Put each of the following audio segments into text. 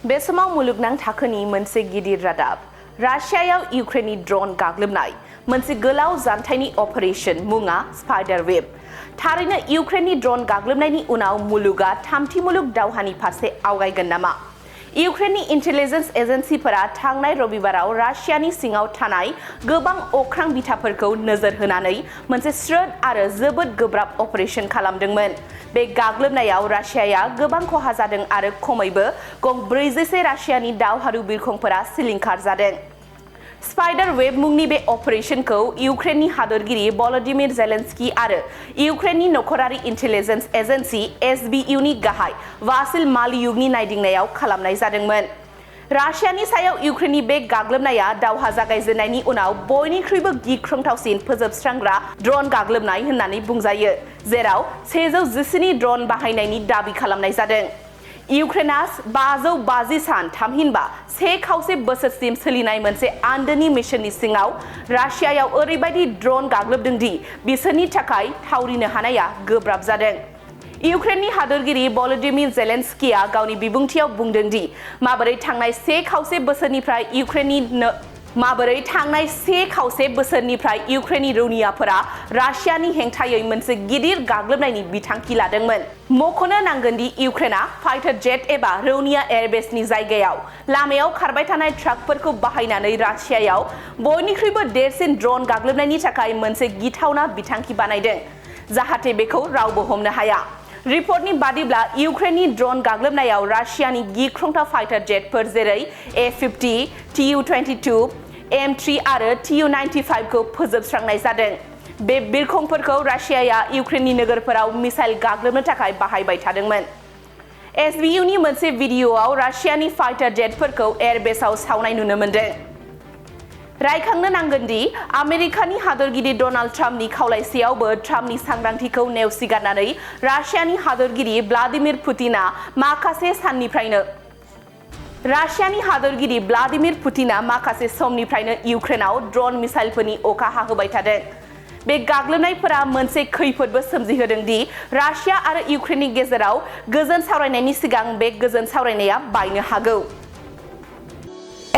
बे समाव मुलुगनां थाखोनि मोनसे गिदिर रादाब रासियायाव इउक्रेननि ड्रन गाग्लोबनाय मोनसे गोलाव जानथायनि अपारेशन मुङा स्पाइडार वेब थारैनो इउक्रेननि ड्रन गाग्लोबनायनि उनाव मुलुगा थामथि मुलुग दावहानि फारसे आवगायगोन नामा इउक्रेननि इन्टेलिजेन्स एजेन्सिफोरा थांनाय रबिबाराव रासियानि सिङाव थानाय गोबां अख्रां बिथाफोरखौ नोजोर होनानै मोनसे स्रोद आरो जोबोद गोब्राब अपारेशन खालामदोंमोन बे गाग्लोबनायाव रासियाया गोबां खहा जादों आरो खमैबो गं 41 रासियानि दावहारु बिरखंफोरा सिलिंखार जादों स्पाइडार वेब मुंनि बे अपारेशनखौ इउक्रेननि हादरगिरि भलदिमिर जेलेन्स्की आरो इउक्रेननि नखरारि इन्टेलिजेन्स एजेन्सि एसबीयूनि गाहाय वासिल मालियुगनि नायदिंनायाव खालामनाय जादोंमोन रासियानि सायाव इउक्रेननि बे गाग्लोबनाया दावहा जागायजेननायनि उनाव बयनिख्रुइबो गिख्रंथावसिन फोजोबस्रांग्रा ड्रन गाग्लोबनाय होननानै बुंजायो जेराव 117 ड्रन बाहायनायनि दाबि खालामनाय जादों इउक्रेना 550 सान थामहिनबा 1.5 बोसोरसिम सोलिनाय मोनसे आन्दोनि मिशननि सिङाव रासियायाव ओरैबायदि ड्रन गाग्लोबदों दि बिसोरनि थाखाय थावरिनो हानाया गोब्राब जादों इउक्रेननि हादरगिरि भलदिमिर जेलेन्स्कीया गावनि बिबुंथियाव बुंदों दि माबोरै थांनाय 1.5 बोसोरनिफ्राय इउक्रेननि रौनियाफोरा रासियानि हेंथायै मोनसे गिदिर गाग्लोबनायनि बिथांखि लादोंमोन मख'नो नांगोन दि इउक्रेना फाइटार जेट एबा रौनिया एयारबेसनि जायगायाव लामायाव खारबाय थानाय ट्राकफोरखौ बाहायनानै रासियायाव बयनिख्रुइबो देरसिन ड्रन गाग्लोबनायनि थाखाय मोनसे गिथावना बिथांखि बानायदों जाहाथे बेखौ रावबो हमनो हाया रिपर्टनि बादिब्ला इउक्रेननि ड्रन गाग्लोबनायाव रासियानि गिख्रंथाव फाइटार जेटफोर जेरै A-50, Tu-22, M3 आरो Tu-95 खौ फोजोबस्रांनाय जादों बे बिरखंफोरखौ रासियाया इउक्रेननि नोगोरफोराव मिसाइल गाग्लोबनो थाखाय बाहायबाय थादोंमोन एसबीयूनि मोनसे भिडिअ'आव रासियानि फाइटार जेटफोरखौ एयारबेसआव सावनाय नुनो मोन्दों रायखांनो नांगोन दि आमेरिकानि हादरगिरि डनाल्ड ट्राम्पनि खावलायसेयावबो ट्राम्पनि सांग्रांथिखौ नेवसिगारनानै रासियानि हादरगिरि व्लादिमिर पुतिना माखासे समनिफ्रायनो इउक्रेनाव ड्रन मिसाइलफोरनि अखा हाहोबाय थादों बे गाग्लोबनायफोरा मोनसे खैफोदबो सोमजिहोदों दि रासिया आरो इउक्रेननि गेजेराव गोजोन सावरायनायनि सिगां बे गोजोन सावरायनाया बायनो हागौ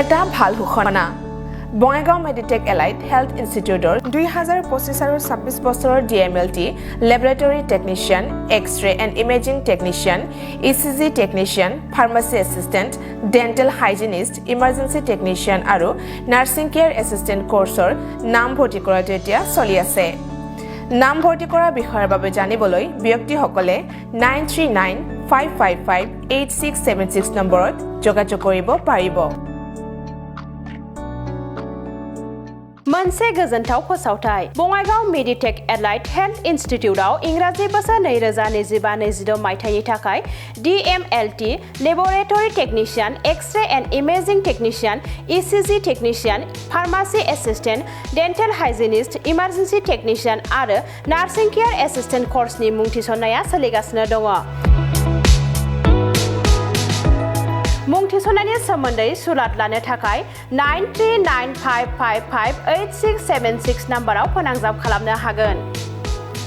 এটা ভাল ঘোষণা বঙাইগাঁও মেডিটেক এলাইট হেল্থ ইনষ্টিটিউটৰ 2025 আৰু 26 বছৰৰ DMLT laboratory technician X-ray and imaging technician ECG technician pharmacy assistant dental hygienist emergency technician আৰু নাৰ্ছিং কেয়াৰ এছিষ্টেণ্ট কোৰ্চৰ নাম ভৰ্তি কৰাটো এতিয়া চলি আছে নাম ভৰ্তি কৰা বিষয়ৰ বাবে জানিবলৈ ব্যক্তিসকলে 9395558676 নম্বৰত যোগাযোগ কৰিব পাৰিব मोनसे गोजोनथाव फोसावथाय बङाइगाव मेडिटेक एलाइट हेल्थ इन्स्टिट्यूटआव इंराजि बोसोर 2025-26 मायथाइनि थाखाय DMLT laboratory technician X-ray and imaging technician ECG technician pharmacy assistant dental hygienist emergency technician आरो नार्सिं केयार एसिस्टेंट कोर्सनि मुं थिसननाया सोलिगासिनो दङ मुं थिसननायनि सोमोन्दै सुलाद लानो थाखाय 9395558676 नाम्बाराव फोनांजाब खालामनो हागोन